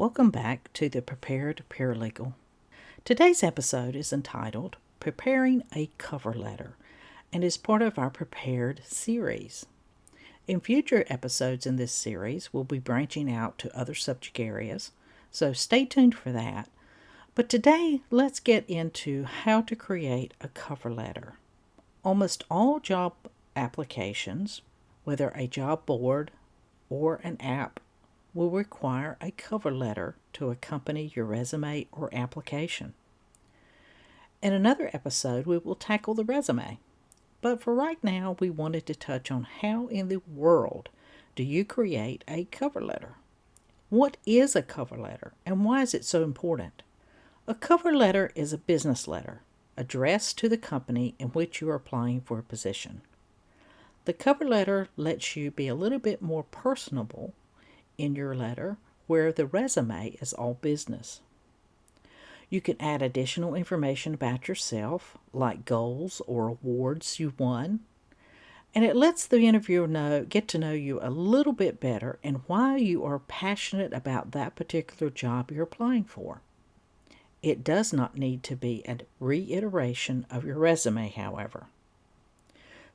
Welcome back to the Prepared Paralegal. Today's episode is entitled Preparing a Cover Letter and is part of our Prepared series. In future episodes in this series, we'll be branching out to other subject areas, so stay tuned for that. But today, let's get into how to create a cover letter. Almost all job applications, whether a job board or an app, will require a cover letter to accompany your resume or application. In another episode, we will tackle the resume. But for right now, we wanted to touch on how in the world do you create a cover letter? What is a cover letter and why is it so important? A cover letter is a business letter addressed to the company in which you are applying for a position. The cover letter lets you be a little bit more personable in your letter, where the resume is all business. You can add additional information about yourself, like goals or awards you won, and it lets the interviewer get to know you a little bit better and why you are passionate about that particular job you're applying for. It does not need to be a reiteration of your resume, however.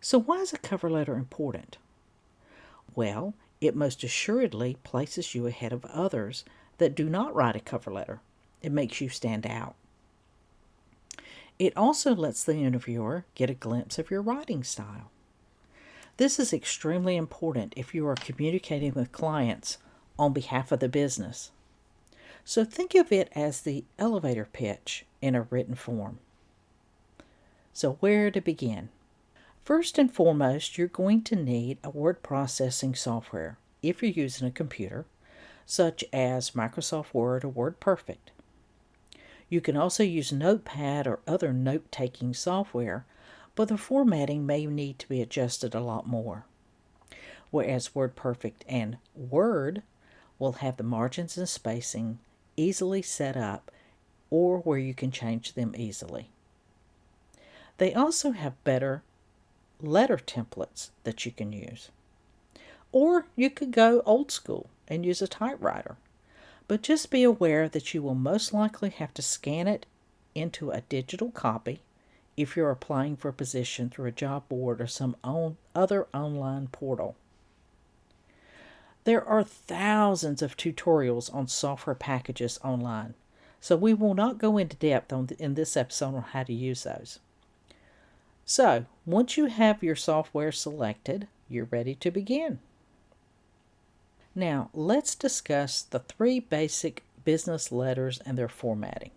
So why is a cover letter important? Well, it most assuredly places you ahead of others that do not write a cover letter. It makes you stand out. It also lets the interviewer get a glimpse of your writing style. This is extremely important if you are communicating with clients on behalf of the business. So think of it as the elevator pitch in a written form. So where to begin? First and foremost, you're going to need a word processing software if you're using a computer, such as Microsoft Word or WordPerfect. You can also use Notepad or other note-taking software, but the formatting may need to be adjusted a lot more. Whereas WordPerfect and Word will have the margins and spacing easily set up or where you can change them easily. They also have better letter templates that you can use. Or you could go old school and use a typewriter. But just be aware that you will most likely have to scan it into a digital copy if you're applying for a position through a job board or some other online portal. There are thousands of tutorials on software packages online, so we will not go into depth in this episode on how to use those. So, once you have your software selected, you're ready to begin. Now, let's discuss the three basic business letters and their formatting.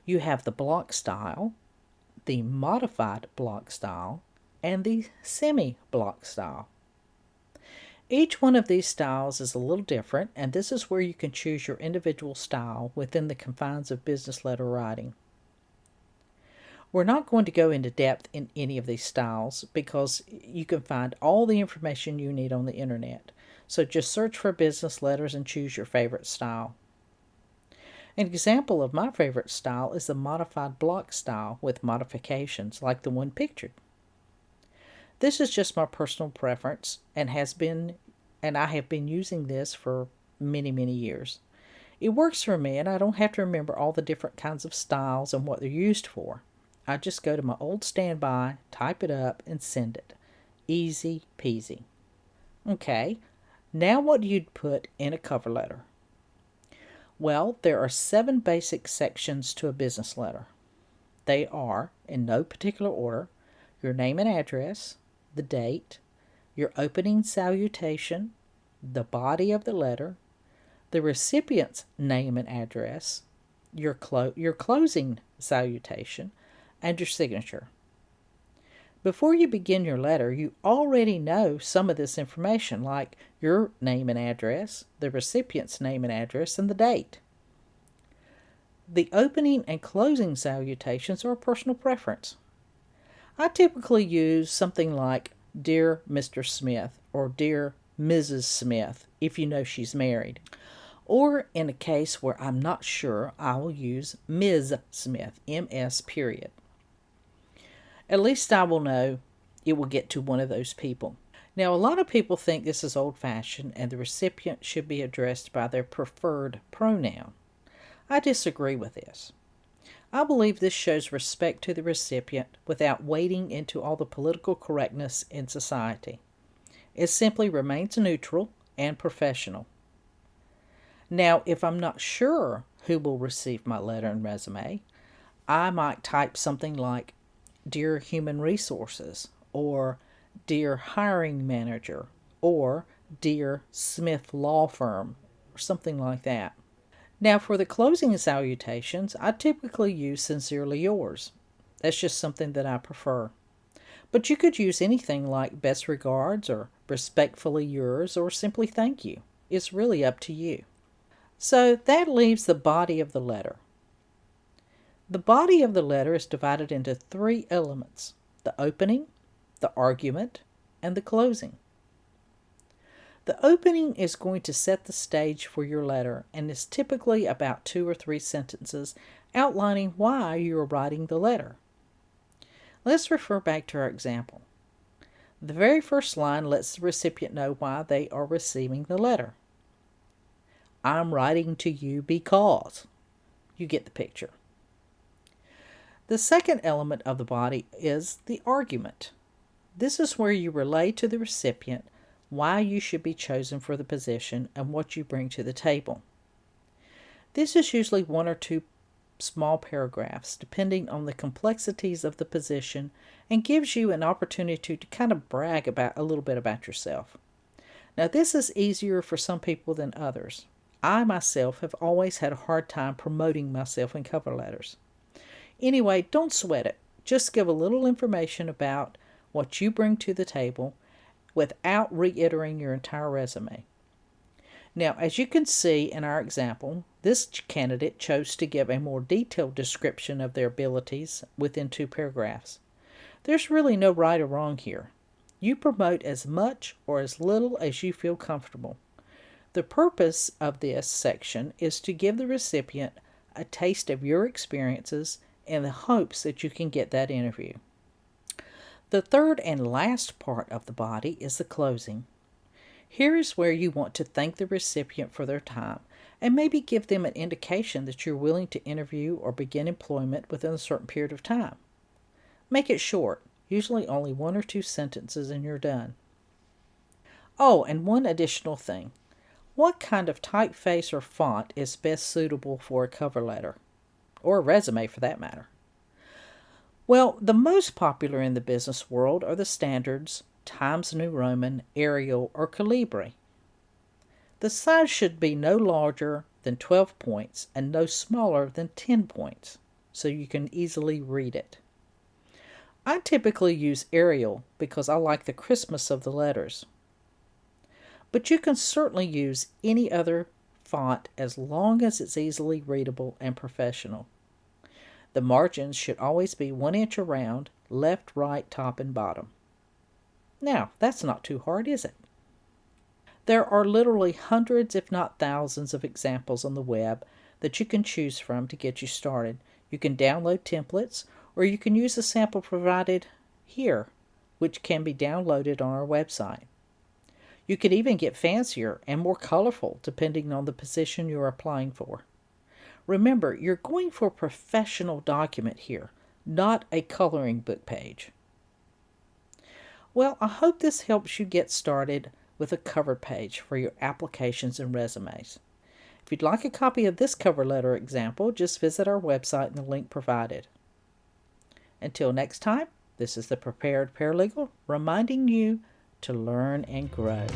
You have the block style, the modified block style, and the semi-block style. Each one of these styles is a little different, and this is where you can choose your individual style within the confines of business letter writing. We're not going to go into depth in any of these styles because you can find all the information you need on the internet. So just search for business letters and choose your favorite style. An example of my favorite style is the modified block style with modifications like the one pictured. This is just my personal preference and I have been using this for many, many years. It works for me and I don't have to remember all the different kinds of styles and what they're used for. I just go to my old standby, type it up, and send it. Easy peasy. Okay, now what do you put in a cover letter? Well, there are 7 basic sections to a business letter. They are, in no particular order, your name and address, the date, your opening salutation, the body of the letter, the recipient's name and address, your closing salutation, and your signature. Before you begin your letter, you already know some of this information, like your name and address, the recipient's name and address, and the date. The opening and closing salutations are a personal preference. I typically use something like Dear Mr. Smith or Dear Mrs. Smith if you know she's married. Or in a case where I'm not sure, I will use Ms. Smith, M.S. period. At least I will know it will get to one of those people. Now, a lot of people think this is old-fashioned and the recipient should be addressed by their preferred pronoun. I disagree with this. I believe this shows respect to the recipient without wading into all the political correctness in society. It simply remains neutral and professional. Now, if I'm not sure who will receive my letter and resume, I might type something like, "Dear Human Resources," or "Dear Hiring Manager," or "Dear Smith Law Firm," or something like that. Now, for the closing salutations, I typically use "Sincerely Yours." That's just something that I prefer. But you could use anything like "Best Regards," or "Respectfully Yours," or simply "Thank you." It's really up to you. So that leaves the body of the letter. The body of the letter is divided into 3 elements: the opening, the argument, and the closing. The opening is going to set the stage for your letter and is typically about 2 or 3 sentences outlining why you are writing the letter. Let's refer back to our example. The very first line lets the recipient know why they are receiving the letter. I'm writing to you because. You get the picture. The second element of the body is the argument. This is where you relay to the recipient why you should be chosen for the position and what you bring to the table. This is usually 1 or 2 small paragraphs, depending on the complexities of the position, and gives you an opportunity to kind of brag about a little bit about yourself. Now, this is easier for some people than others. I myself have always had a hard time promoting myself in cover letters. Anyway, don't sweat it. Just give a little information about what you bring to the table without reiterating your entire resume. Now, as you can see in our example, this candidate chose to give a more detailed description of their abilities within 2 paragraphs. There's really no right or wrong here. You promote as much or as little as you feel comfortable. The purpose of this section is to give the recipient a taste of your experiences in the hopes that you can get that interview. The third and last part of the body is the closing. Here is where you want to thank the recipient for their time and maybe give them an indication that you're willing to interview or begin employment within a certain period of time. Make it short, usually only 1 or 2 sentences, and you're done. Oh, and one additional thing. What kind of typeface or font is best suitable for a cover letter? Or a resume for that matter? Well, the most popular in the business world are the standards Times New Roman, Arial, or Calibri. The size should be no larger than 12 points and no smaller than 10 points, so you can easily read it. I typically use Arial because I like the crispness of the letters. But you can certainly use any other font as long as it's easily readable and professional. The margins should always be 1 inch around, left, right, top, and bottom. Now, that's not too hard, is it? There are literally hundreds, if not thousands, of examples on the web that you can choose from to get you started. You can download templates, or you can use the sample provided here, which can be downloaded on our website. You could even get fancier and more colorful depending on the position you're applying for. Remember, you're going for a professional document here, not a coloring book page. Well, I hope this helps you get started with a cover page for your applications and resumes. If you'd like a copy of this cover letter example, just visit our website in the link provided. Until next time, this is the Prepared Paralegal reminding you to learn and grow.